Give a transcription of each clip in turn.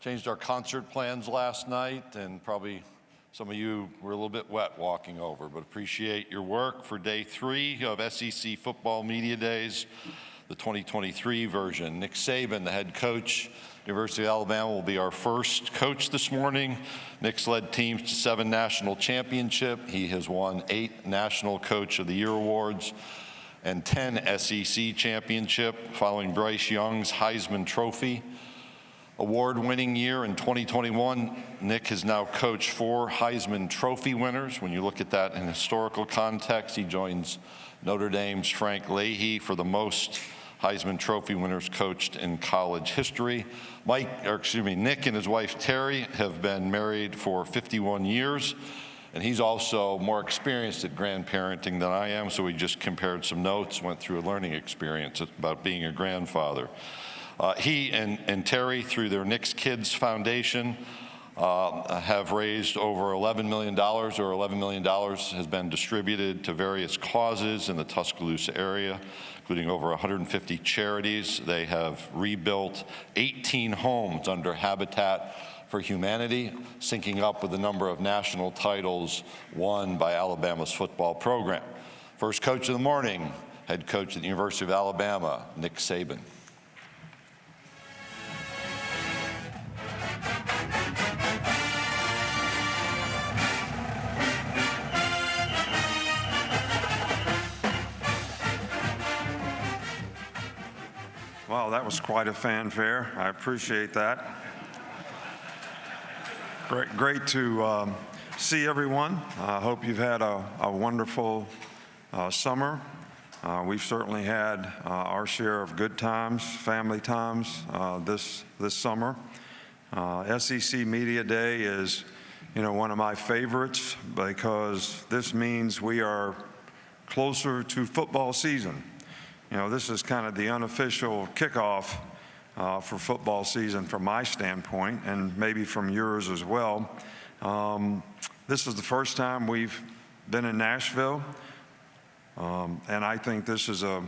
changed our concert plans last night, and probably some of you were a little bit wet walking over, but appreciate your work for day 3 of SEC Football Media Days, the 2023 version. Nick Saban, the head coach, University of Alabama, will be our first coach this morning. Nick's led teams to 7 national championships. He has won 8 National Coach of the Year awards and 10 SEC championship, following Bryce Young's Heisman Trophy award-winning year in 2021. Nick has now coached 4 Heisman Trophy winners. When you look at that in historical context, he joins Notre Dame's Frank Leahy for the most Heisman Trophy winners coached in college history. Nick and his wife Terry have been married for 51 years, and he's also more experienced at grandparenting than I am, so we just compared some notes, went through a learning experience about being a grandfather. He and Terry, through their Nick's Kids Foundation, have raised over $11 million, or $11 million has been distributed to various causes in the Tuscaloosa area, including over 150 charities. They have rebuilt 18 homes under Habitat for Humanity, syncing up with the number of national titles won by Alabama's football program. First coach of the morning, head coach at the University of Alabama, Nick Saban. Wow, that was quite a fanfare. I appreciate that. Great to see everyone. I hope you've had a wonderful summer. We've certainly had our share of good times, family times this summer. SEC Media Day is, one of my favorites because this means we are closer to football season. This is kind of the unofficial kickoff for football season from my standpoint, and maybe from yours as well. This is the first time we've been in Nashville, and I think this is a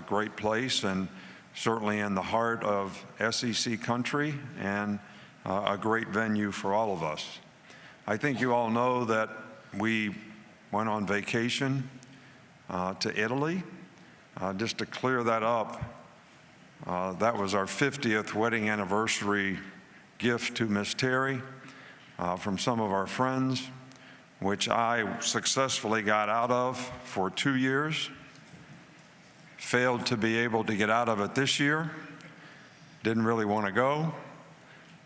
great place, and certainly in the heart of SEC country, and a great venue for all of us. I think you all know that we went on vacation to Italy. Just to clear that up, that was our 50th wedding anniversary gift to Miss Terry from some of our friends, which I successfully got out of for 2 years. Failed to be able to get out of it this year. Didn't really want to go,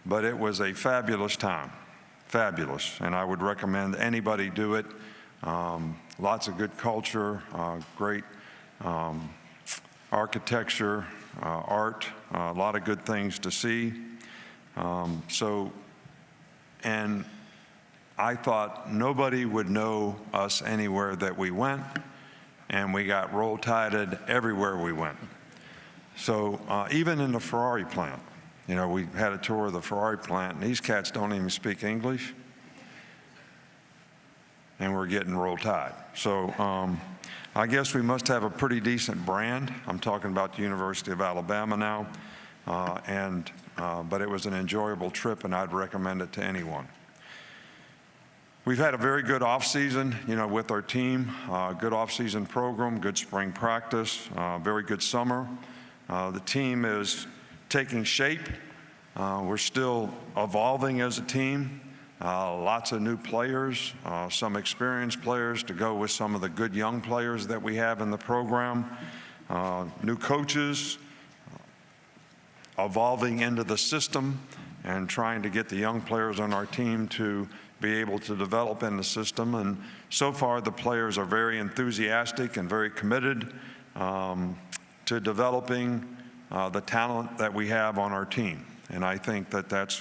but it was a fabulous time. Fabulous, and I would recommend anybody do it. Lots of good culture, great architecture, art, a lot of good things to see. And I thought nobody would know us anywhere that we went, and we got roll-tided everywhere we went. So even in the Ferrari plant, we had a tour of the Ferrari plant, and these cats don't even speak English, and we're getting roll-tide. So I guess we must have a pretty decent brand. I'm talking about the University of Alabama now, but it was an enjoyable trip, and I'd recommend it to anyone. We've had a very good off-season, with our team. Good off-season program, good spring practice, very good summer. The team is taking shape. We're still evolving as a team. Lots of new players, some experienced players to go with some of the good young players that we have in the program. New coaches, evolving into the system and trying to get the young players on our team to be able to develop in the system. And so far, the players are very enthusiastic and very committed to developing the talent that we have on our team. And I think that that's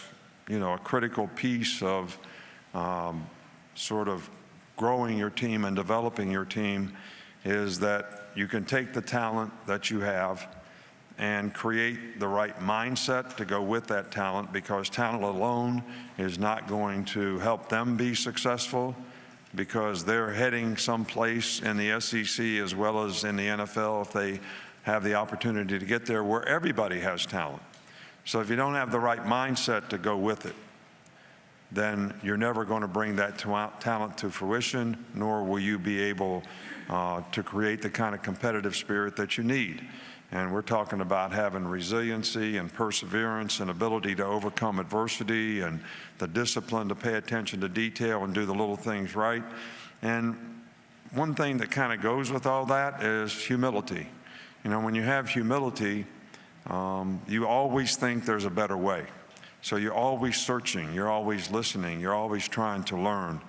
a critical piece of sort of growing your team and developing your team, is that you can take the talent that you have and create the right mindset to go with that talent, because talent alone is not going to help them be successful, because they're heading someplace in the SEC as well as in the NFL if they have the opportunity to get there, where everybody has talent. So if you don't have the right mindset to go with it, then you're never going to bring that talent to fruition, nor will you be able to create the kind of competitive spirit that you need. And we're talking about having resiliency and perseverance and ability to overcome adversity and the discipline to pay attention to detail and do the little things right. And one thing that kind of goes with all that is humility. You know, when you have humility, you always think there's a better way. So you're always searching, you're always listening, you're always trying to learn.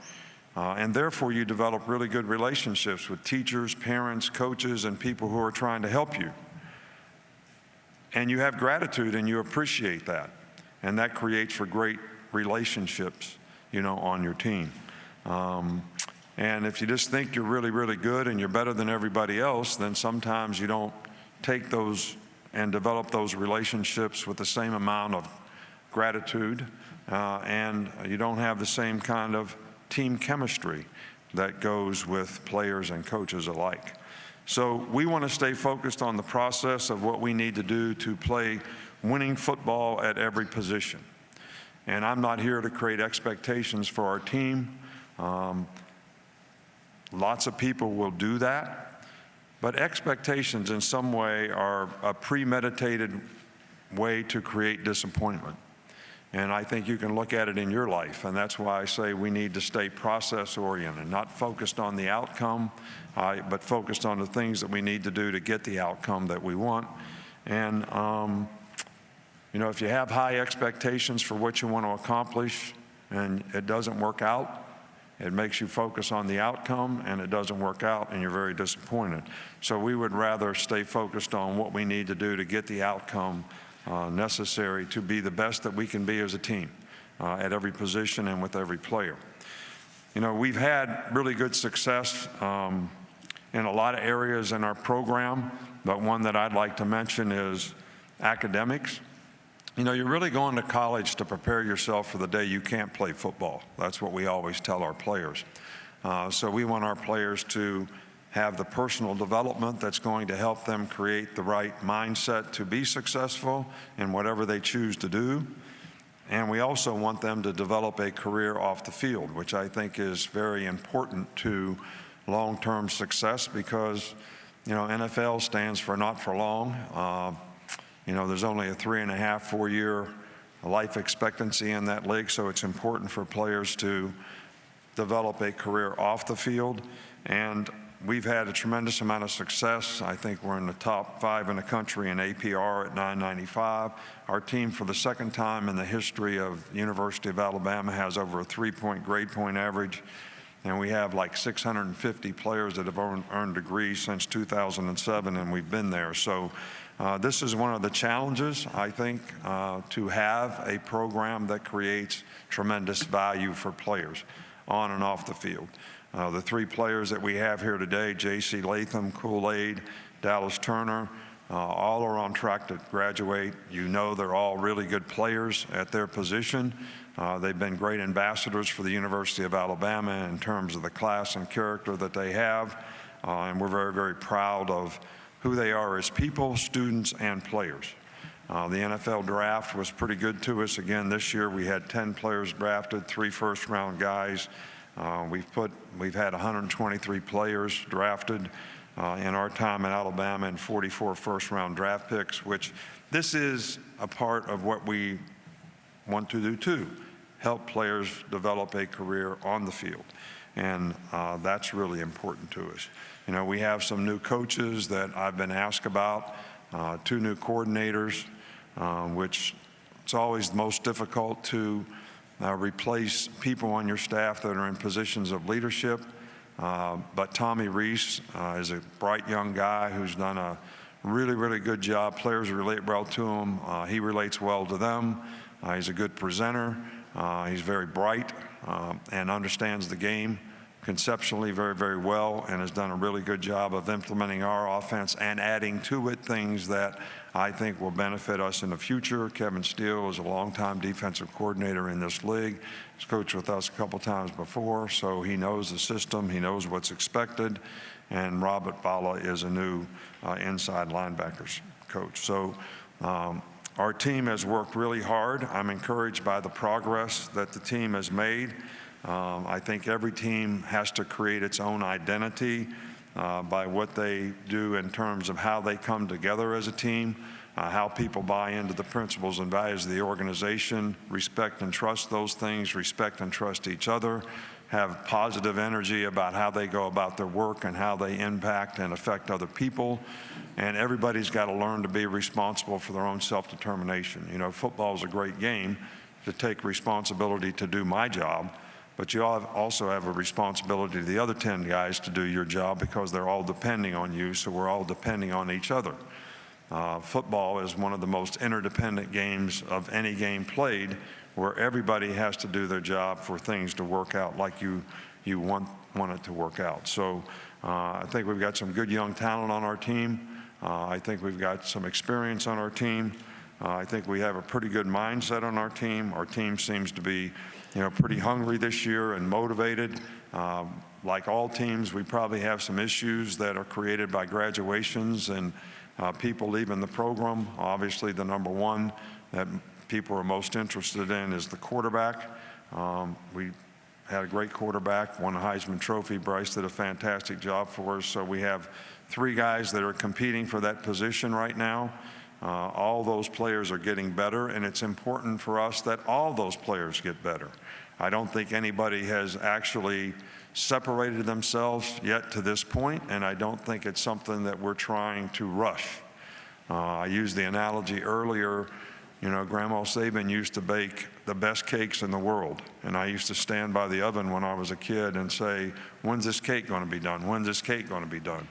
And therefore, you develop really good relationships with teachers, parents, coaches, and people who are trying to help you. And you have gratitude and you appreciate that. And that creates for great relationships, you know, on your team. And if you just think you're really, really good and you're better than everybody else, then sometimes you don't take those and develop those relationships with the same amount of gratitude, and you don't have the same kind of team chemistry that goes with players and coaches alike. So we want to stay focused on the process of what we need to do to play winning football at every position. And I'm not here to create expectations for our team. Lots of people will do that, but expectations in some way are a premeditated way to create disappointment. And I think you can look at it in your life, and that's why I say we need to stay process-oriented, not focused on the outcome, but focused on the things that we need to do to get the outcome that we want. And, you know, if you have high expectations for what you want to accomplish and it doesn't work out, it makes you focus on the outcome, and it doesn't work out, and you're very disappointed. So we would rather stay focused on what we need to do to get the outcome necessary to be the best that we can be as a team at every position and with every player. You know, we've had really good success in a lot of areas in our program, but one that I'd like to mention is academics. You know, you're really going to college to prepare yourself for the day you can't play football. That's what we always tell our players. So we want our players to have the personal development that's going to help them create the right mindset to be successful in whatever they choose to do. And we also want them to develop a career off the field, which I think is very important to long-term success because, you know, NFL stands for not for long. You know, there's only a 3.5, 4-year life expectancy in that league, so it's important for players to develop a career off the field. And we've had a tremendous amount of success. I think we're in the top 5 in the country in APR at 995. Our team, for the second time in the history of the University of Alabama, has over a 3-point grade point average. And we have like 650 players that have earned degrees since 2007, and we've been there. So this is one of the challenges, I think, to have a program that creates tremendous value for players on and off the field. The 3 players that we have here today, J.C. Latham, Kool-Aid, Dallas Turner, all are on track to graduate. You know they're all really good players at their position. They've been great ambassadors for the University of Alabama in terms of the class and character that they have. And we're very, very proud of who they are as people, students, and players. The NFL draft was pretty good to us. Again, this year we had 10 players drafted, 3 first-round guys. We've had 123 players drafted in our time in Alabama and 44 first-round draft picks, which this is a part of what we want to do too, help players develop a career on the field. And that's really important to us. You know, we have some new coaches that I've been asked about, 2 new coordinators, which it's always the most difficult to replace people on your staff that are in positions of leadership. But Tommy Reese is a bright young guy who's done a really, really good job. Players relate well to him. He relates well to them. He's a good presenter. He's very bright and understands the game conceptually very, very well, and has done a really good job of implementing our offense and adding to it things that I think will benefit us in the future. Kevin Steele is a longtime defensive coordinator in this league. He's coached with us a couple times before, so he knows the system, he knows what's expected. And Robert Bala is a new inside linebackers coach. So Our team has worked really hard. I'm encouraged by the progress that the team has made. I think every team has to create its own identity by what they do in terms of how they come together as a team, how people buy into the principles and values of the organization, respect and trust those things, respect and trust each other, have positive energy about how they go about their work and how they impact and affect other people. And everybody's got to learn to be responsible for their own self-determination. You know, football is a great game to take responsibility to do my job, but you also have a responsibility to the other 10 guys to do your job because they're all depending on you, so we're all depending on each other. Football is one of the most interdependent games of any game played, where everybody has to do their job for things to work out like you want it to work out. So I think we've got some good young talent on our team. I think we've got some experience on our team. I think we have a pretty good mindset on our team. Our team seems to be, pretty hungry this year and motivated. Like all teams, we probably have some issues that are created by graduations and people leaving the program. Obviously, the number one that people are most interested in is the quarterback. We had a great quarterback, won a Heisman Trophy. Bryce did a fantastic job for us. So we have 3 guys that are competing for that position right now. All those players are getting better, and it's important for us that all those players get better. I don't think anybody has actually separated themselves yet to this point, and I don't think it's something that we're trying to rush. I used the analogy earlier. Grandma Saban used to bake the best cakes in the world, and I used to stand by the oven when I was a kid and say, "When's this cake going to be done? When's this cake going to be done?"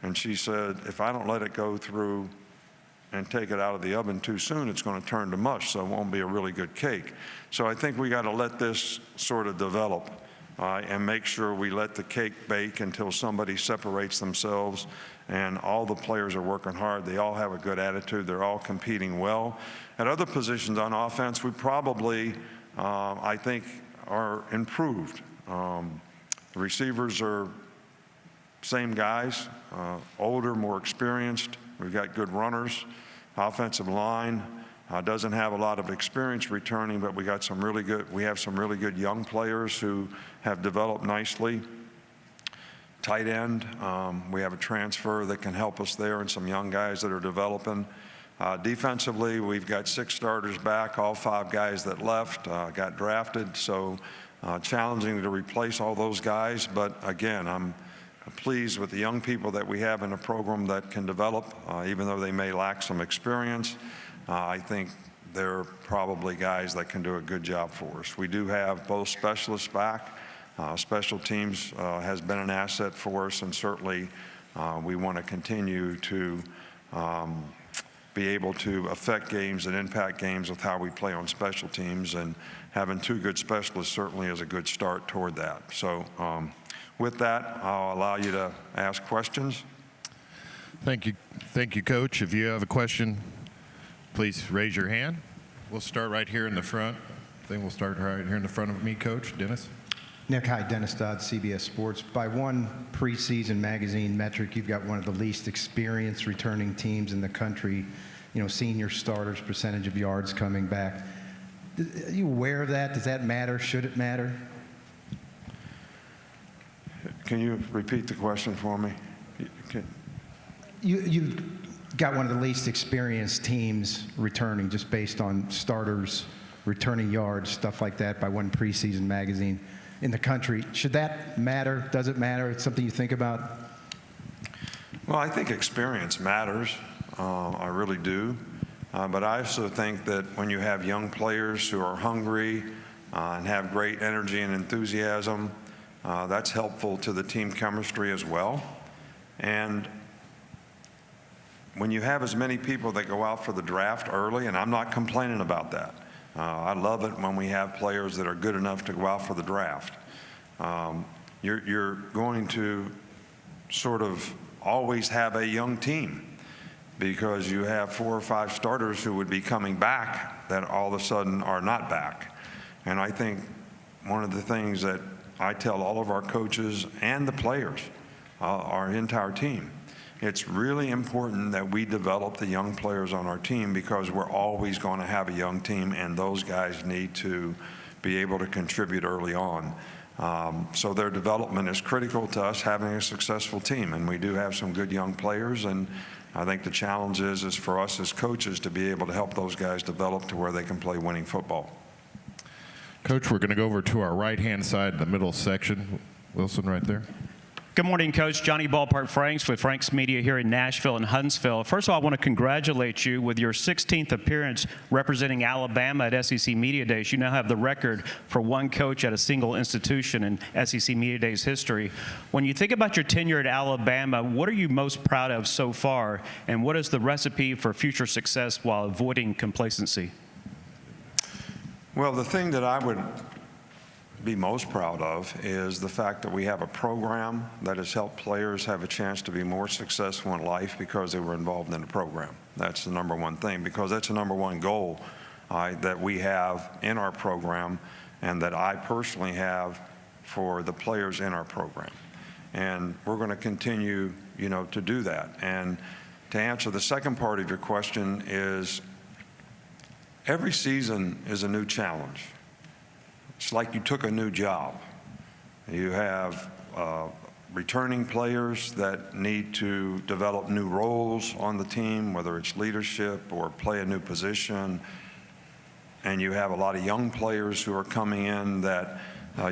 And she said, "If I don't let it go through and take it out of the oven too soon, it's going to turn to mush, so it won't be a really good cake." So I think we got to let this sort of develop and make sure we let the cake bake until somebody separates themselves. And all the players are working hard. They all have a good attitude. They're all competing well. At other positions on offense, we probably, I think, are improved. The receivers are same guys, older, more experienced. We've got good runners. Offensive line doesn't have a lot of experience returning, but we have some really good young players who have developed nicely. Tight end, we have a transfer that can help us there and some young guys that are developing. Defensively, we've got 6 starters back. All 5 guys that left got drafted, so challenging to replace all those guys. But again, I'm pleased with the young people that we have in the program that can develop, even though they may lack some experience. I think they're probably guys that can do a good job for us. We do have both specialists back. Special teams has been an asset for us, and certainly we want to continue to be able to affect games and impact games with how we play on special teams, and having 2 good specialists certainly is a good start toward that. So with that, I'll allow you to ask questions. Thank you, Coach. If you have a question, please raise your hand. We'll start right here in the front. Then we'll start right here in the front of me, Coach. Dennis. Nick, hi, Dennis Dodd, CBS Sports. By one preseason magazine metric, you've got one of the least experienced returning teams in the country, senior starters, percentage of yards coming back. Are you aware of that? Does that matter? Should it matter? Can you repeat the question for me? You've got one of the least experienced teams returning just based on starters, returning yards, stuff like that by one preseason magazine in the country. Should that matter? Does it matter? It's something you think about? Well, I think experience matters. I really do. But I also think that when you have young players who are hungry and have great energy and enthusiasm, that's helpful to the team chemistry as well. And when you have as many people that go out for the draft early, and I'm not complaining about that. I love it when we have players that are good enough to go out for the draft. You're going to sort of always have a young team because you have 4 or 5 starters who would be coming back that all of a sudden are not back. And I think one of the things that I tell all of our coaches and the players, our entire team, it's really important that we develop the young players on our team, because we're always going to have a young team, and those guys need to be able to contribute early on. So their development is critical to us having a successful team, and we do have some good young players, and I think the challenge is for us as coaches to be able to help those guys develop to where they can play winning football. Coach, we're going to go over to our right-hand side in the middle section. Wilson, right there. Good morning, Coach. Johnny Ballpark Franks with Franks Media here in Nashville and Huntsville. First of all, I want to congratulate you with your 16th appearance representing Alabama at SEC Media Days. You now have the record for one coach at a single institution in SEC Media Days history. When you think about your tenure at Alabama, what are you most proud of so far, and what is the recipe for future success while avoiding complacency? Well, the thing that I would be most proud of is the fact that we have a program that has helped players have a chance to be more successful in life because they were involved in the program. That's the number one thing, because that's the number one goal that we have in our program, and that I personally have for the players in our program. And we're going to continue, to do that. And to answer the second part of your question is, every season is a new challenge. It's like you took a new job. You have returning players that need to develop new roles on the team, whether it's leadership or play a new position. And you have a lot of young players who are coming in that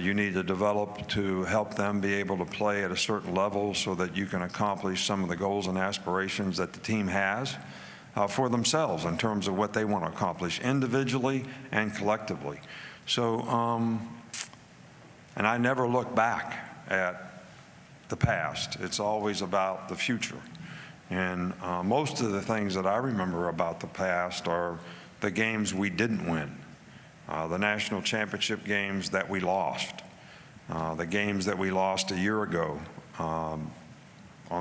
you need to develop to help them be able to play at a certain level so that you can accomplish some of the goals and aspirations that the team has for themselves in terms of what they want to accomplish individually and collectively. So, and I never look back at the past. It's always about the future. And most of the things that I remember about the past are the games we didn't win, the national championship games that we lost, the games that we lost a year ago on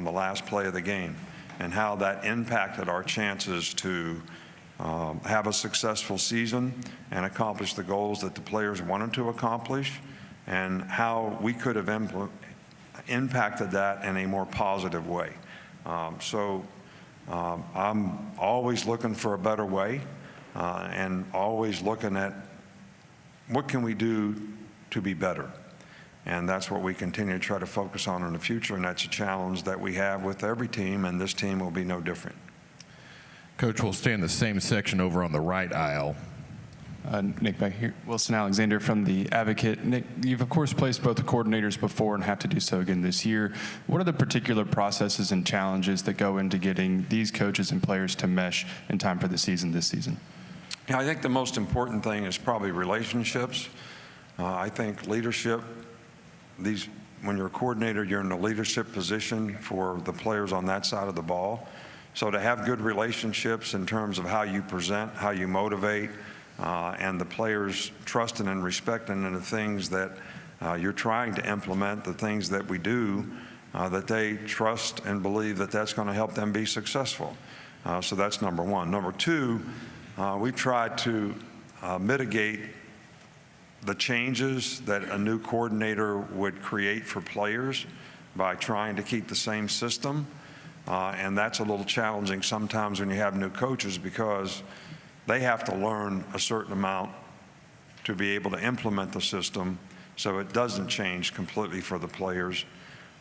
the last play of the game, and how that impacted our chances to have a successful season and accomplish the goals that the players wanted to accomplish, and how we could have impacted that in a more positive way. I'm always looking for a better way and always looking at what can we do to be better. And that's what we continue to try to focus on in the future, and that's a challenge that we have with every team, and this team will be no different. Coach, we'll stay in the same section over on the right aisle. Nick, back here. Wilson Alexander from The Advocate. Nick, you've of course placed both the coordinators before and have to do so again this year. What are the particular processes and challenges that go into getting these coaches and players to mesh in time for the season this season? Yeah, I think the most important thing is probably relationships. I think leadership, when you're a coordinator, you're in a leadership position for the players on that side of the ball. So to have good relationships in terms of how you present, how you motivate, and the players trusting and respecting in the things that you're trying to implement, the things that we do, that they trust and believe that that's going to help them be successful. So that's number one. Number two, we try to mitigate the changes that a new coordinator would create for players by trying to keep the same system. And that's a little challenging sometimes when you have new coaches, because they have to learn a certain amount to be able to implement the system so it doesn't change completely for the players.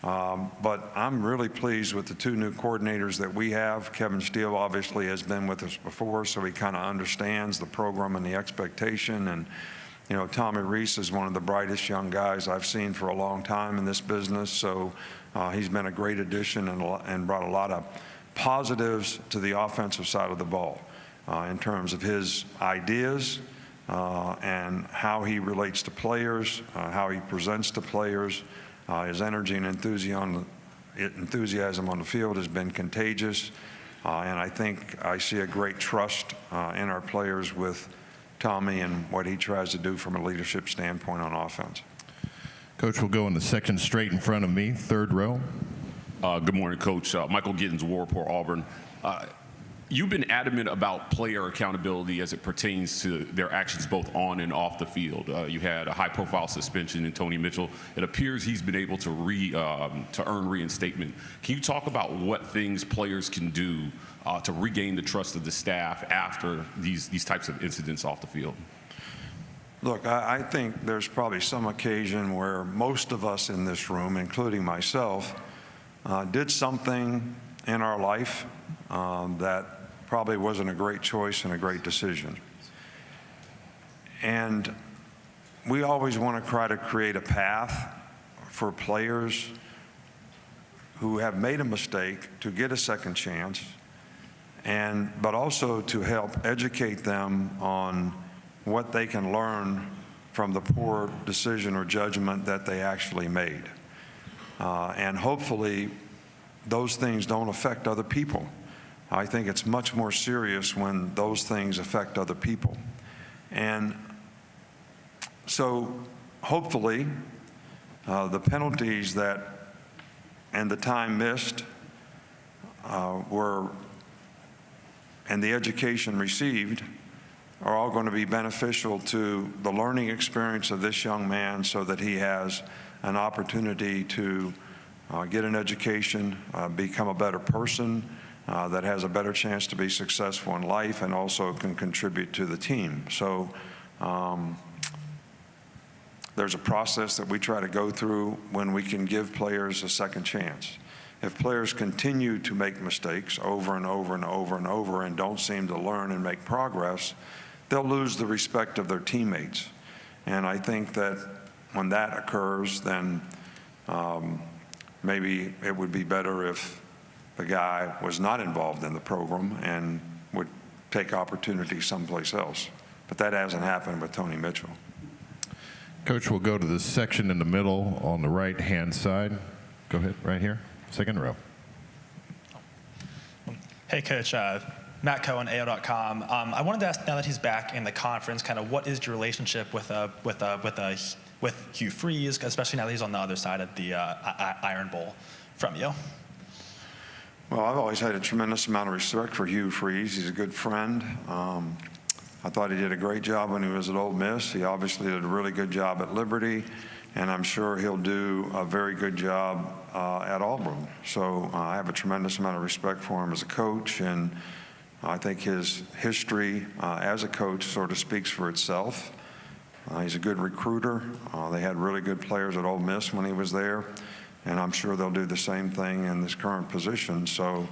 But I'm really pleased with the two new coordinators that we have. Kevin Steele obviously has been with us before, so he kind of understands the program and the expectation. And Tommy Reese is one of the brightest young guys I've seen for a long time in this business. So he's been a great addition and brought a lot of positives to the offensive side of the ball in terms of his ideas and how he relates to players, how he presents to players. His energy and enthusiasm on the field has been contagious. And I think I see a great trust in our players with Tommy and what he tries to do from a leadership standpoint on offense. Coach, we'll go in the section straight in front of me, third row. Good morning, Coach. Michael Gittins, Warport, Auburn. You've been adamant about player accountability as it pertains to their actions both on and off the field. You had a high-profile suspension in Tony Mitchell. It appears he's been able to earn reinstatement. Can you talk about what things players can do to regain the trust of the staff after these types of incidents off the field? Look, I think there's probably some occasion where most of us in this room, including myself, did something in our life that probably wasn't a great choice and a great decision. And we always want to try to create a path for players who have made a mistake to get a second chance, but also to help educate them on what they can learn from the poor decision or judgment that they actually made. And hopefully those things don't affect other people. I think it's much more serious when those things affect other people. And so hopefully the penalties and the time missed and the education received are all going to be beneficial to the learning experience of this young man, so that he has an opportunity to get an education, become a better person, that has a better chance to be successful in life, and also can contribute to the team. So there's a process that we try to go through when we can give players a second chance. If players continue to make mistakes over and over and over and over and don't seem to learn and make progress, they'll lose the respect of their teammates. And I think that when that occurs, then maybe it would be better if the guy was not involved in the program and would take opportunity someplace else. But that hasn't happened with Tony Mitchell. Coach, we'll go to the section in the middle on the right-hand side. Go ahead, right here, second row. Hey, Coach. Matt Cohen, AO.com. I wanted to ask, now that he's back in the conference, kind of what is your relationship with Hugh Freeze, especially now that he's on the other side of the Iron Bowl from you? Well, I've always had a tremendous amount of respect for Hugh Freeze. He's a good friend. I thought he did a great job when he was at Ole Miss. He obviously did a really good job at Liberty, and I'm sure he'll do a very good job at Auburn. So I have a tremendous amount of respect for him as a coach, and I think his history as a coach sort of speaks for itself. He's a good recruiter. They had really good players at Ole Miss when he was there, and I'm sure they'll do the same thing in this current position. So,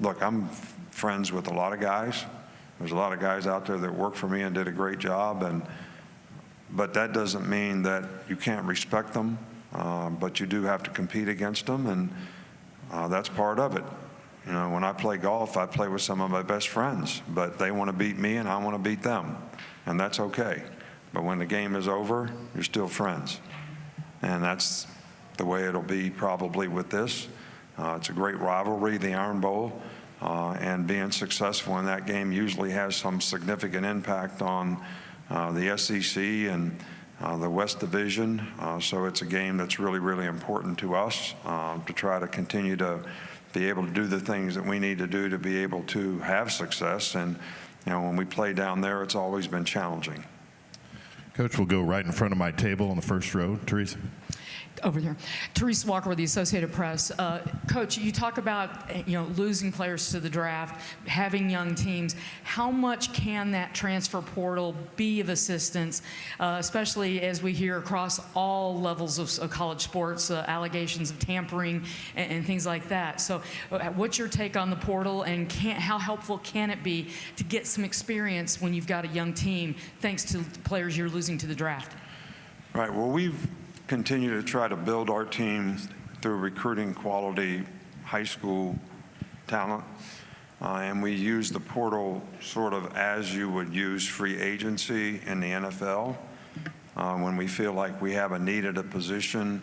look, I'm friends with a lot of guys. There's a lot of guys out there that work for me and did a great job, but that doesn't mean that you can't respect them, but you do have to compete against them, and that's part of it. You know, when I play golf, I play with some of my best friends, but they want to beat me and I want to beat them, and that's okay. But when the game is over, you're still friends. And that's the way it'll be probably with this. It's a great rivalry, the Iron Bowl, and being successful in that game usually has some significant impact on the SEC and the West Division. So it's a game that's really, really important to us to try to continue to be able to do the things that we need to do to be able to have success. And you know, when we play down there, it's always been challenging. Coach, we'll go right in front of my table on the first row. Teresa. Over there. Teresa Walker with the Associated Press. Coach, you talk about losing players to the draft, having young teams. How much can that transfer portal be of assistance, especially as we hear across all levels of college sports, allegations of tampering and things like that? So what's your take on the portal, and how helpful can it be to get some experience when you've got a young team, thanks to the players you're losing to the draft? Right. Well, we've continue to try to build our team through recruiting quality high school talent. And we use the portal sort of as you would use free agency in the NFL. When we feel like we have a need at a position,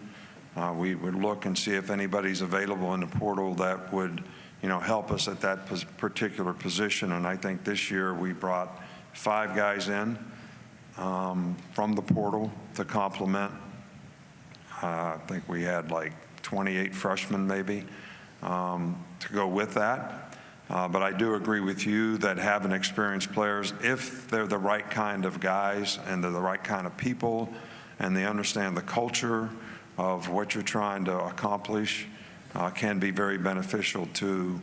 we would look and see if anybody's available in the portal that would help us at that particular position. And I think this year we brought 5 guys in from the portal to complement. I think we had like 28 freshmen maybe to go with that. But I do agree with you that having experienced players, if they're the right kind of guys and they're the right kind of people and they understand the culture of what you're trying to accomplish, can be very beneficial to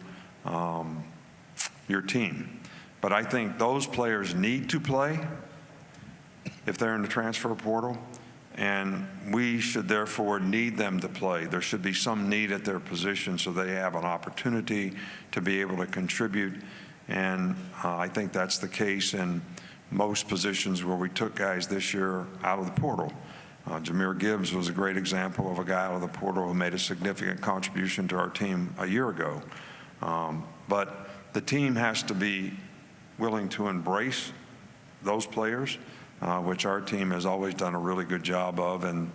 your team. But I think those players need to play if they're in the transfer portal, and we should therefore need them to play. There should be some need at their position so they have an opportunity to be able to contribute, and I think that's the case in most positions where we took guys this year out of the portal. Jahmyr Gibbs was a great example of a guy out of the portal who made a significant contribution to our team a year ago. But the team has to be willing to embrace those players, which our team has always done a really good job of, and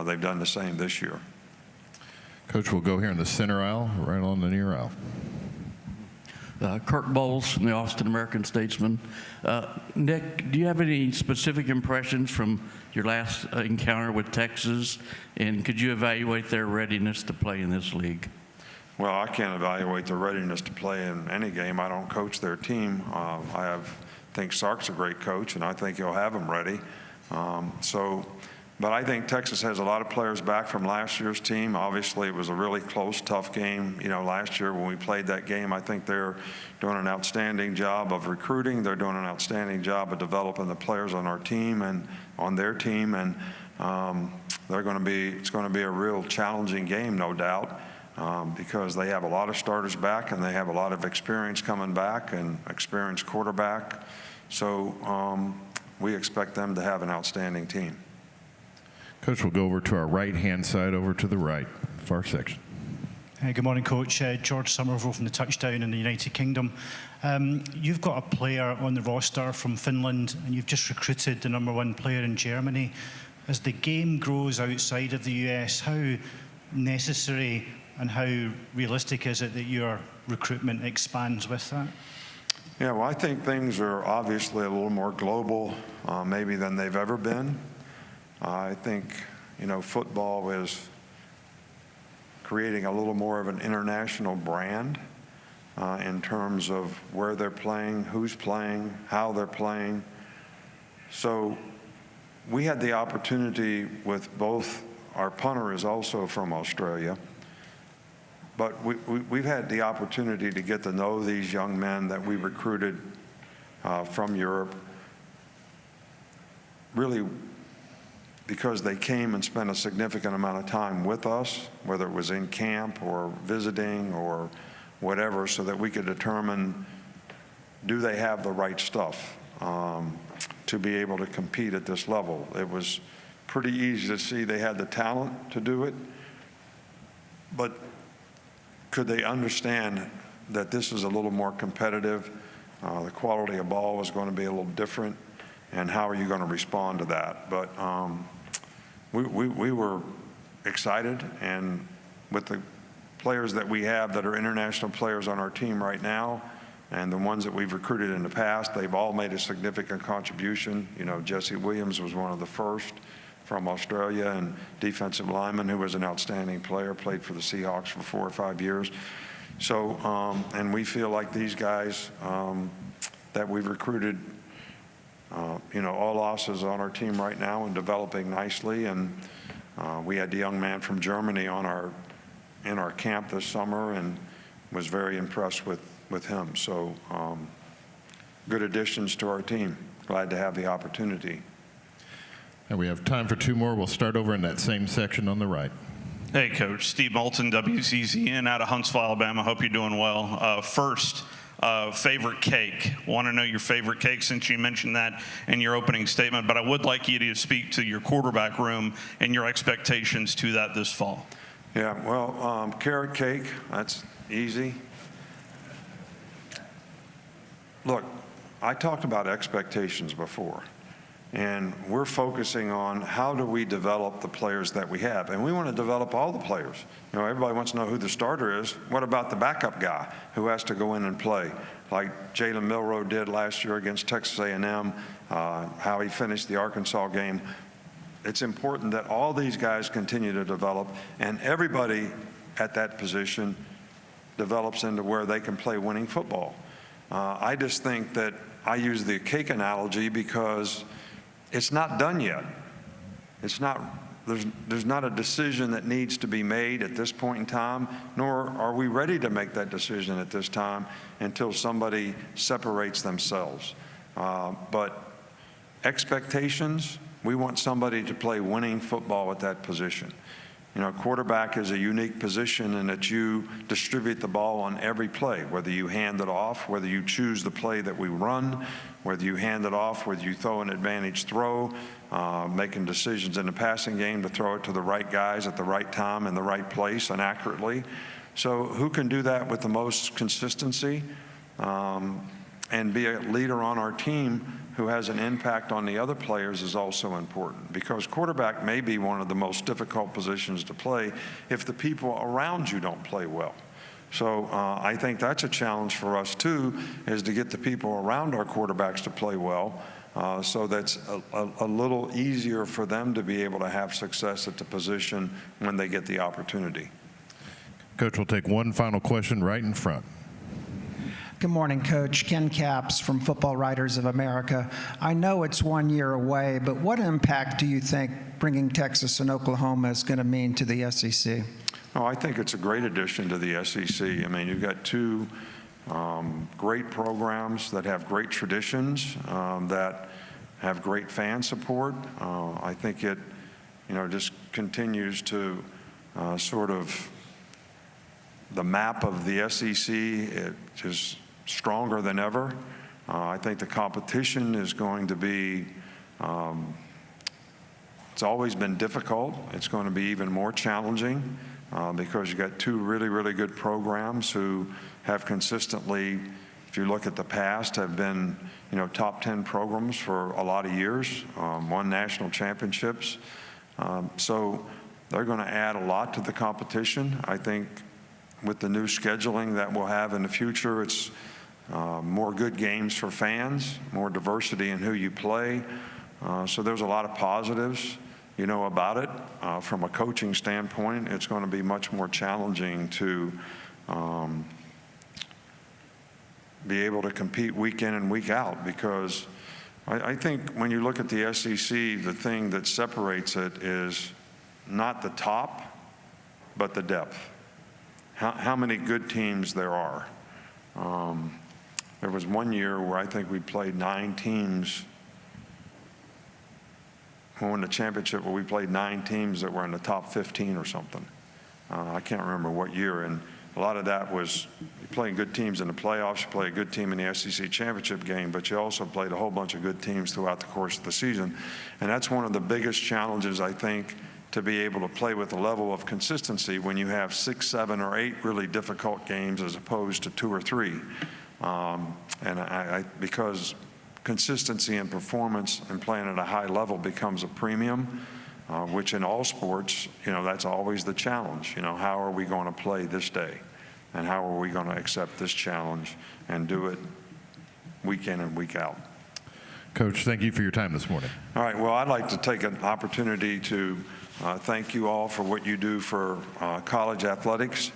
they've done the same this year. Coach, we'll go here in the center aisle, right on the near aisle. Kirk Bowles from the Austin American-Statesman. Nick, do you have any specific impressions from your last encounter with Texas, and could you evaluate their readiness to play in this league? Well, I can't evaluate their readiness to play in any game. I don't coach their team. I think Sark's a great coach, and I think he'll have them ready. But I think Texas has a lot of players back from last year's team. Obviously, it was a really close, tough game. You know, last year when we played that game, I think they're doing an outstanding job of recruiting. They're doing an outstanding job of developing the players on our team and on their team, and it's going to be a real challenging game, no doubt, because they have a lot of starters back and they have a lot of experience coming back and experienced quarterback. So we expect them to have an outstanding team. Coach, we'll go over to our right-hand side, over to the right, far section. Hey, good morning, Coach. George Somerville from the Touchdown in the United Kingdom. You've got a player on the roster from Finland, and you've just recruited the #1 player in Germany. As the game grows outside of the US, how necessary and how realistic is it that your recruitment expands with that? Yeah, well, I think things are obviously a little more global maybe than they've ever been. I think, you know, football is creating a little more of an international brand in terms of where they're playing, who's playing, how they're playing. So we had the opportunity with both, our punter is also from Australia, but we've had the opportunity to get to know these young men that we recruited from Europe, really because they came and spent a significant amount of time with us, whether it was in camp or visiting or whatever, so that we could determine, do they have the right stuff to be able to compete at this level. It was pretty easy to see they had the talent to do it, but could they understand that this is a little more competitive? The quality of ball was going to be a little different, and how are you going to respond to that? But we were excited, and with the players that we have that are international players on our team right now, and the ones that we've recruited in the past, they've all made a significant contribution. You know, Jesse Williams was one of the first from Australia, and defensive lineman who was an outstanding player, played for the Seahawks for 4 or 5 years. So, and we feel like these guys that we've recruited, you know, all losses on our team right now and developing nicely. And we had the young man from Germany on in our camp this summer, and was very impressed with him. So good additions to our team. Glad to have the opportunity. And we have time for 2 more. We'll start over in that same section on the right. Hey, Coach. Steve Moulton, WCCN out of Huntsville, Alabama. Hope you're doing well. First, favorite cake. Want to know your favorite cake since you mentioned that in your opening statement, but I would like you to speak to your quarterback room and your expectations to that this fall. Yeah, well, carrot cake, that's easy. Look, I talked about expectations before, and we're focusing on how do we develop the players that we have, and we want to develop all the players. You know, everybody wants to know who the starter is. What about the backup guy who has to go in and play, like Jalen Milroe did last year against Texas A&M, how he finished the Arkansas game? It's important that all these guys continue to develop, and everybody at that position develops into where they can play winning football. I just think that I use the cake analogy because it's not done yet. It's not, there's not a decision that needs to be made at this point in time, nor are we ready to make that decision at this time until somebody separates themselves. But expectations, we want somebody to play winning football at that position. You know, quarterback is a unique position in that you distribute the ball on every play, whether you hand it off, whether you choose the play that we run, whether you hand it off, whether you throw an advantage throw, making decisions in the passing game to throw it to the right guys at the right time in the right place and accurately. So who can do that with the most consistency and be a leader on our team who has an impact on the other players is also important, because quarterback may be one of the most difficult positions to play if the people around you don't play well. So I think that's a challenge for us too, is to get the people around our quarterbacks to play well, so that's a little easier for them to be able to have success at the position when they get the opportunity. Coach, we'll take one final question right in front. Good morning, Coach. Ken Capps from Football Writers of America. I know it's 1 year away, but what impact do you think bringing Texas and Oklahoma is going to mean to the SEC? Oh, I think it's a great addition to the SEC. I mean, you've got two great programs that have great traditions, that have great fan support. I think it, just continues to sort of the map of the SEC. It just stronger than ever. I think the competition is going to be, it's always been difficult. It's going to be even more challenging because you got two really, really good programs who have consistently, if you look at the past, have been, top 10 programs for a lot of years, won national championships. So they're going to add a lot to the competition. I think with the new scheduling that we'll have in the future, it's more good games for fans, more diversity in who you play. So there's a lot of positives, about it. From a coaching standpoint, it's going to be much more challenging to be able to compete week in and week out, because I think when you look at the SEC, the thing that separates it is not the top, but the depth. How many good teams there are. There was 1 year where I think we played 9 teams who won the championship, where we played 9 teams that were in the top 15 or something. I can't remember what year, and a lot of that was playing good teams in the playoffs. You play a good team in the SEC championship game, but you also played a whole bunch of good teams throughout the course of the season. And that's one of the biggest challenges, I think, to be able to play with a level of consistency when you have 6, 7, or 8 really difficult games as opposed to 2 or 3. Because consistency and performance and playing at a high level becomes a premium, which in all sports, that's always the challenge. How are we going to play this day? And how are we going to accept this challenge and do it week in and week out? Coach, thank you for your time this morning. All right, well, I'd like to take an opportunity to thank you all for what you do for college athletics.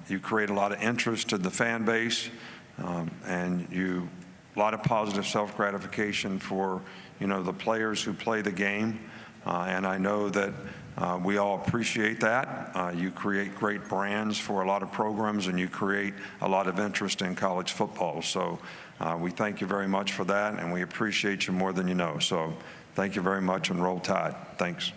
You create a lot of interest in the fan base, and a lot of positive self-gratification for, the players who play the game. And I know that we all appreciate that. You create great brands for a lot of programs, and you create a lot of interest in college football. So we thank you very much for that, and we appreciate you more than you know. So thank you very much, and roll tide. Thanks.